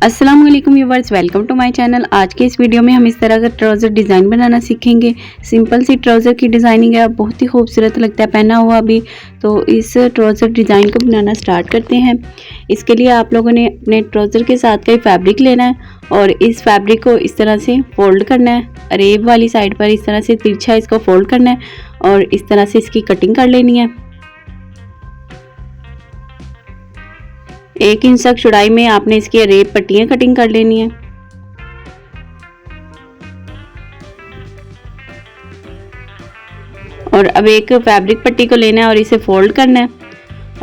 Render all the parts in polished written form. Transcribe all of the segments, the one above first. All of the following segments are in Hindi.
अस्सलाम वालेकुम viewers, welcome to my channel. आज के इस वीडियो में हम इस तरह का ट्राउज़र डिज़ाइन बनाना सीखेंगे। सिंपल सी ट्राउज़र की डिज़ाइनिंग है, बहुत ही खूबसूरत लगता है पहना हुआ भी। तो इस ट्राउज़र डिज़ाइन को बनाना स्टार्ट करते हैं। इसके लिए आप लोगों ने अपने ट्राउज़र के साथ का फैब्रिक लेना है और इस फैब्रिक को इस तरह से फोल्ड करना है। अरेब वाली साइड पर इस तरह से तिरछा इसको फोल्ड करना है और इस तरह से इसकी कटिंग कर लेनी है। 1 इंच तक चौड़ाई में आपने इसकी अरेब पट्टियां कटिंग कर लेनी है। और अब एक फैब्रिक पट्टी को लेना है और इसे फोल्ड करना है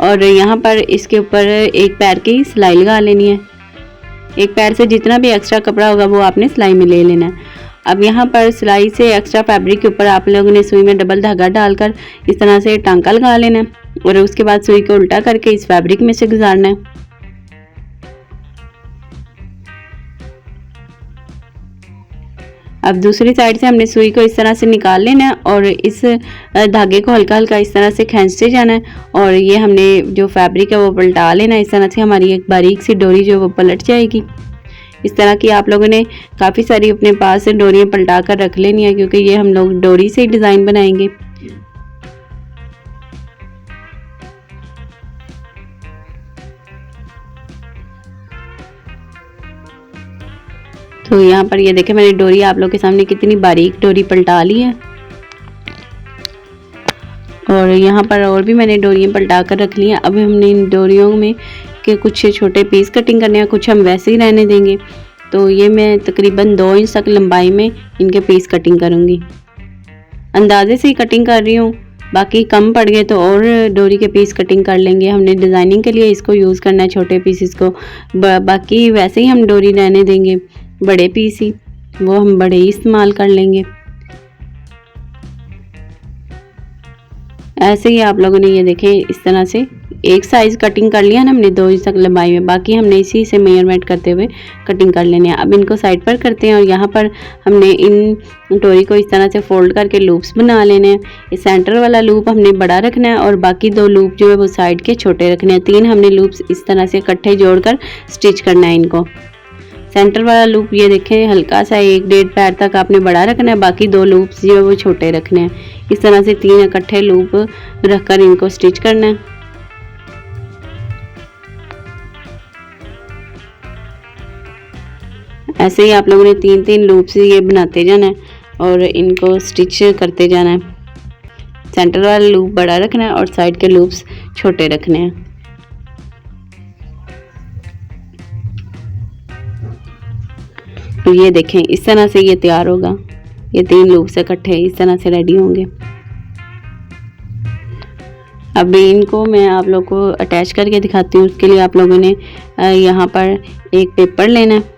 और यहाँ पर इसके ऊपर एक पैर की सिलाई लगा लेनी है। एक पैर से जितना भी एक्स्ट्रा कपड़ा होगा वो आपने सिलाई में ले लेना है। अब यहाँ पर सिलाई से एक्स्ट्रा फैब्रिक के ऊपर आप लोगों ने सुई में डबल धागा डालकर इस तरह से टांका लगा लेना है और उसके बाद सुई को उल्टा करके इस फैब्रिक में से गुजारना है। अब दूसरी साइड से हमने सुई को इस तरह से निकाल लेना है और इस धागे को हल्का हल्का इस तरह से खींचते जाना है और ये हमने जो फैब्रिक है वो पलटा लेना है। इस तरह से हमारी एक बारीक सी डोरी जो वो पलट जाएगी। इस तरह की आप लोगों ने काफ़ी सारी अपने पास से डोरियाँ पलटा कर रख लेनी है क्योंकि ये हम लोग डोरी से ही डिज़ाइन बनाएंगे। तो यहाँ पर ये देखें मैंने डोरी आप लोग के सामने कितनी बारीक डोरी पलटा ली है और यहाँ पर और भी मैंने डोरियाँ पलटा कर रख ली हैं। अब हमने इन डोरियों में के कुछ छोटे पीस कटिंग करने हैं, कुछ हम वैसे ही रहने देंगे। तो ये मैं तकरीबन 2 इंच तक लंबाई में इनके पीस कटिंग करूँगी। अंदाजे से ही कटिंग कर रही हूँ, बाकी कम पड़ गए तो और डोरी के पीस कटिंग कर लेंगे। हमने डिज़ाइनिंग के लिए इसको यूज़ करना है छोटे पीसेस को, बाकी वैसे ही हम डोरी रहने देंगे। बड़े पीस ही वो हम बड़े ही इस्तेमाल कर लेंगे। ऐसे ही आप लोगों ने ये देखें इस तरह से एक साइज़ कटिंग कर लिया ना हमने 2 इंच तक लंबाई में, बाकी हमने इसी से मेजरमेंट करते हुए कटिंग कर लेने हैं। अब इनको साइड पर करते हैं और यहाँ पर हमने इन डोरी को इस तरह से फोल्ड करके लूप्स बना लेने हैं। इस सेंटर वाला लूप हमने बड़ा रखना है और बाकी 2 लूप जो है वो साइड के छोटे रखने हैं। 3 हमने लूप्स इस तरह से इकट्ठे जोड़कर स्टिच करना है इनको। सेंटर वाला लूप ये देखें हल्का सा 1-1.5 पैर तक आपने बड़ा रखना है, बाकी 2 लूप्स जो है वो छोटे रखने हैं। इस तरह से 3 इकट्ठे लूप रखकर इनको स्टिच करना है। ऐसे ही आप लोगों ने 3-3 लूप्स ये बनाते जाना है और इनको स्टिच करते जाना है। सेंटर वाला लूप बड़ा रखना है और साइड के लूप्स छोटे रखने हैं। तो ये देखें इस तरह से ये तैयार होगा। ये 3 लूप से इकट्ठे इस तरह से रेडी होंगे। अब इनको मैं आप लोग को अटैच करके दिखाती हूँ। उसके लिए आप लोगों ने यहाँ पर एक पेपर लेना है।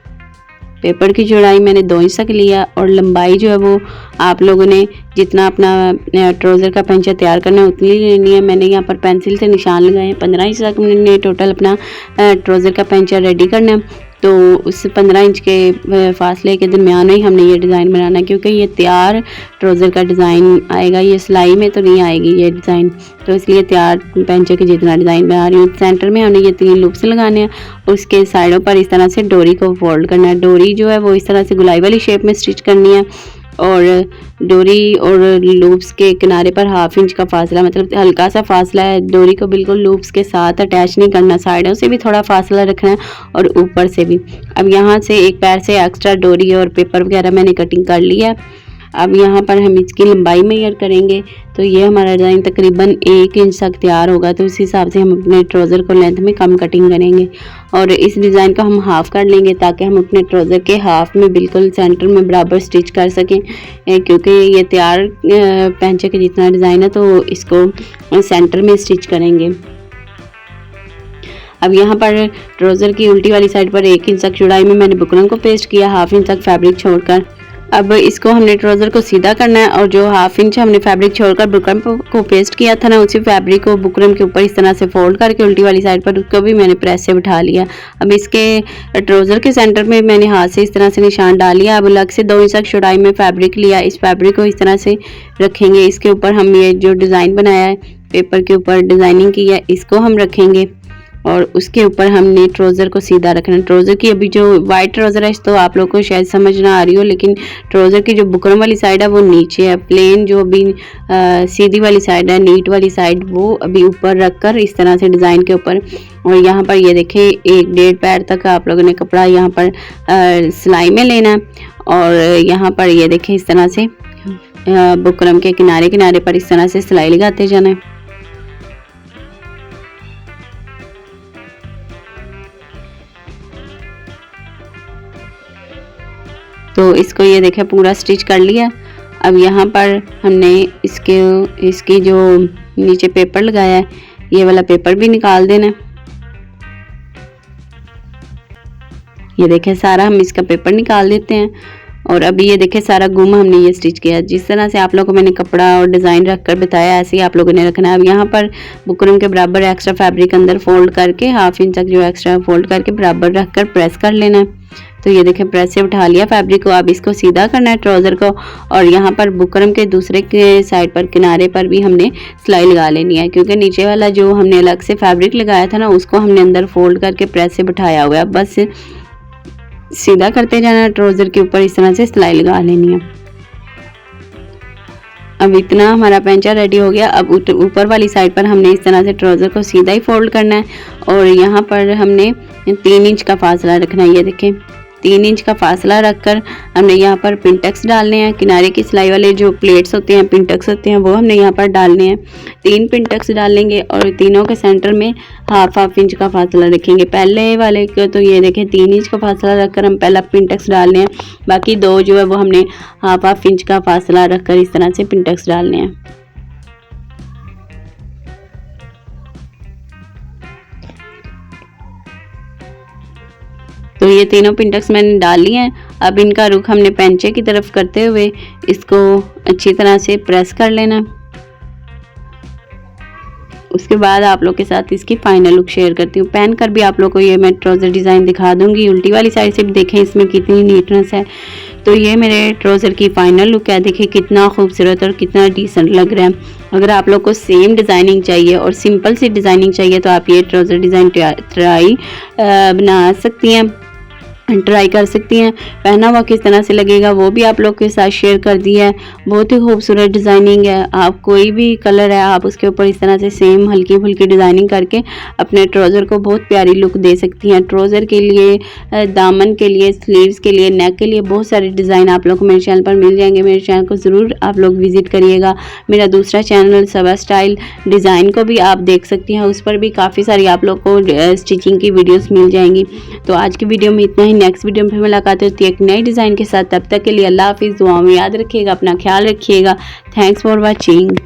पेपर की चौड़ाई मैंने 2 इंच तक लिया और लंबाई जो है वो आप लोगों ने जितना अपना ट्राउज़र का पेंचा तैयार करना है उतनी लेनी है। मैंने यहाँ पर पेंसिल से निशान लगाए 15 इंच तक मैंने टोटल अपना ट्राउज़र का पेंचा रेडी करना है। तो उस 15 इंच के फासले के दरमियान ही हमने ये डिज़ाइन बनाना है क्योंकि ये तैयार ट्राउज़र का डिज़ाइन आएगा, ये सिलाई में तो नहीं आएगी ये डिज़ाइन। तो इसलिए तैयार पेंचे के जितना डिज़ाइन बना रही हूँ। सेंटर में हमने ये 3 लूप्स लगाने हैं और उसके साइडों पर इस तरह से डोरी को फोल्ड करना है। डोरी जो है वो इस तरह से गुलाई वाली शेप में स्टिच करनी है और डोरी और लूप्स के किनारे पर 1/2 इंच का फासला, मतलब हल्का सा फासला है। डोरी को बिल्कुल लूप्स के साथ अटैच नहीं करना, साइडों से भी थोड़ा फासला रखना है और ऊपर से भी। अब यहाँ से एक पैर से एक्स्ट्रा डोरी और पेपर वगैरह मैंने कटिंग कर लिया है। अब यहाँ पर हम इसकी लंबाई मेजर करेंगे तो ये हमारा डिज़ाइन तकरीबन 1 इंच तक तैयार होगा। तो इस हिसाब से हम अपने ट्राउज़र को लेंथ में कम कटिंग करेंगे और इस डिज़ाइन को हम हाफ़ कर लेंगे ताकि हम अपने ट्राउज़र के हाफ़ में बिल्कुल सेंटर में बराबर स्टिच कर सकें क्योंकि ये तैयार पेंचे के जितना डिज़ाइन है तो इसको सेंटर में स्टिच करेंगे। अब यहाँ पर ट्राउज़र की उल्टी वाली साइड पर 1 इंच तक चौड़ाई में मैंने बुकरम को पेस्ट किया, 1/2 इंच तक फैब्रिक छोड़कर। अब इसको हमने ट्राउज़र को सीधा करना है और जो 1/2 इंच हमने फैब्रिक छोड़कर बुकरम को पेस्ट किया था ना, उसी फैब्रिक को बुकरम के ऊपर इस तरह से फोल्ड करके उल्टी वाली साइड पर उसको भी मैंने प्रेस से बिठा लिया। अब इसके ट्राउज़र के सेंटर में मैंने हाथ से इस तरह से निशान डाल लिया। अब अलग से 2 इंच तक चौड़ाई में फैब्रिक लिया, इस फैब्रिक को इस तरह से रखेंगे। इसके ऊपर हम ये जो डिज़ाइन बनाया है पेपर के ऊपर डिज़ाइनिंग की है इसको हम रखेंगे और उसके ऊपर हमने ट्राउज़र को सीधा रखना है। ट्राउज़र की अभी जो वाइट ट्राउज़र है तो आप लोग को शायद समझ ना आ रही हो, लेकिन ट्राउज़र की जो बुकरम वाली साइड है वो नीचे है। प्लेन जो अभी सीधी वाली साइड है, नीट वाली साइड, वो अभी ऊपर रख कर इस तरह से डिज़ाइन के ऊपर। और यहाँ पर ये देखें 1-1.5 पैर तक आप लोगों ने कपड़ा यहाँ पर सिलाई में लेना है। और यहाँ पर ये देखें इस तरह से बुकरम के किनारे किनारे पर इस तरह से सिलाई लगाते जाना है। तो इसको ये देखें पूरा स्टिच कर लिया। अब यहाँ पर हमने इसकी जो नीचे पेपर लगाया है, ये वाला पेपर भी निकाल देना। ये देखें सारा हम इसका पेपर निकाल देते हैं। और अभी ये देखें सारा गुम हमने ये स्टिच किया। जिस तरह से आप लोगों को मैंने कपड़ा और डिज़ाइन रख कर बताया, ऐसे ही आप लोगों ने रखना है। अब यहाँ पर बुकरम के बराबर एक्स्ट्रा फैब्रिक अंदर फोल्ड करके 1/2 इंच तक जो एक्स्ट्रा फोल्ड करके बराबर रख कर प्रेस कर लेना है। तो ये देखें प्रेस से उठा लिया फैब्रिक को। अब इसको सीधा करना है ट्राउज़र को। और यहाँ पर बुकरम के दूसरे के साइड पर किनारे पर भी हमने सिलाई लगा लेनी है, क्योंकि नीचे वाला जो हमने अलग से फैब्रिक लगाया था ना, उसको हमने अंदर फोल्ड करके प्रेस से बिठाया हुआ है। बस सीधा करते जाना, ट्राउज़र के ऊपर इस तरह से सिलाई लगा लेनी है। अब इतना हमारा पैंचा रेडी हो गया। अब ऊपर वाली साइड पर हमने इस तरह से ट्राउज़र को सीधा ही फोल्ड करना है। और यहाँ पर हमने 3 इंच का फासला रखना है। ये देखें 3 इंच का फासला रखकर हमने यहाँ पर पिनटक्स डालने हैं। किनारे की सिलाई वाले जो प्लेट्स होते हैं, पिनटक्स होते हैं, वो हमने यहाँ पर डालने हैं। 3 पिनटक्स डालेंगे और तीनों के सेंटर में 1/2 इंच का फासला रखेंगे। पहले वाले को तो ये देखें 3 इंच का फासला रखकर हम पहला पिनटक्स डालने हैं। बाकी 2 जो है वो हमने 1/2 इंच का फासला रखकर इस तरह से पिनटक्स डालने हैं। तो ये तीनों पिनटक्स मैंने डाल लिए हैं। अब इनका रुख हमने पैंचे की तरफ करते हुए इसको अच्छी तरह से प्रेस कर लेना। उसके बाद आप लोग के साथ इसकी फाइनल लुक शेयर करती हूँ। पहन कर भी आप लोग को ये मैं ट्राउज़र डिज़ाइन दिखा दूंगी। उल्टी वाली साइड से भी देखें इसमें कितनी नीटनेस है। तो ये मेरे ट्राउज़र की फाइनल लुक है। देखिए कितना खूबसूरत और कितना डिसेंट लग रहा है। अगर आप लोग को सेम डिज़ाइनिंग चाहिए और सिंपल सी डिज़ाइनिंग चाहिए तो आप ये ट्राउज़र डिज़ाइन बना सकती हैं, ट्राई कर सकती हैं। पहना हुआ किस तरह से लगेगा वो भी आप लोग के साथ शेयर कर दिया है। बहुत ही खूबसूरत डिज़ाइनिंग है। आप कोई भी कलर है आप उसके ऊपर इस तरह से सेम हल्की फुल्की डिज़ाइनिंग करके अपने ट्राउज़र को बहुत प्यारी लुक दे सकती हैं। ट्राउज़र के लिए, दामन के लिए, स्लीव्स के लिए, नेक के लिए बहुत सारे डिज़ाइन आप लोग को मेरे चैनल पर मिल जाएंगे। मेरे चैनल को ज़रूर आप लोग विज़िट करिएगा। मेरा दूसरा चैनल सबा स्टाइल डिज़ाइन को भी आप देख सकती हैं। उस पर भी काफ़ी सारी आप लोग को स्टिचिंग की वीडियोज़ मिल जाएंगी। तो आज की वीडियो में इतना ही। नेक्स्ट वीडियो में फिर मुलाकात होती है एक नई डिज़ाइन के साथ। तब तक के लिए अल्लाह हाफिज़। दुआ में याद रखिएगा, अपना ख्याल रखिएगा। Thanks for watching.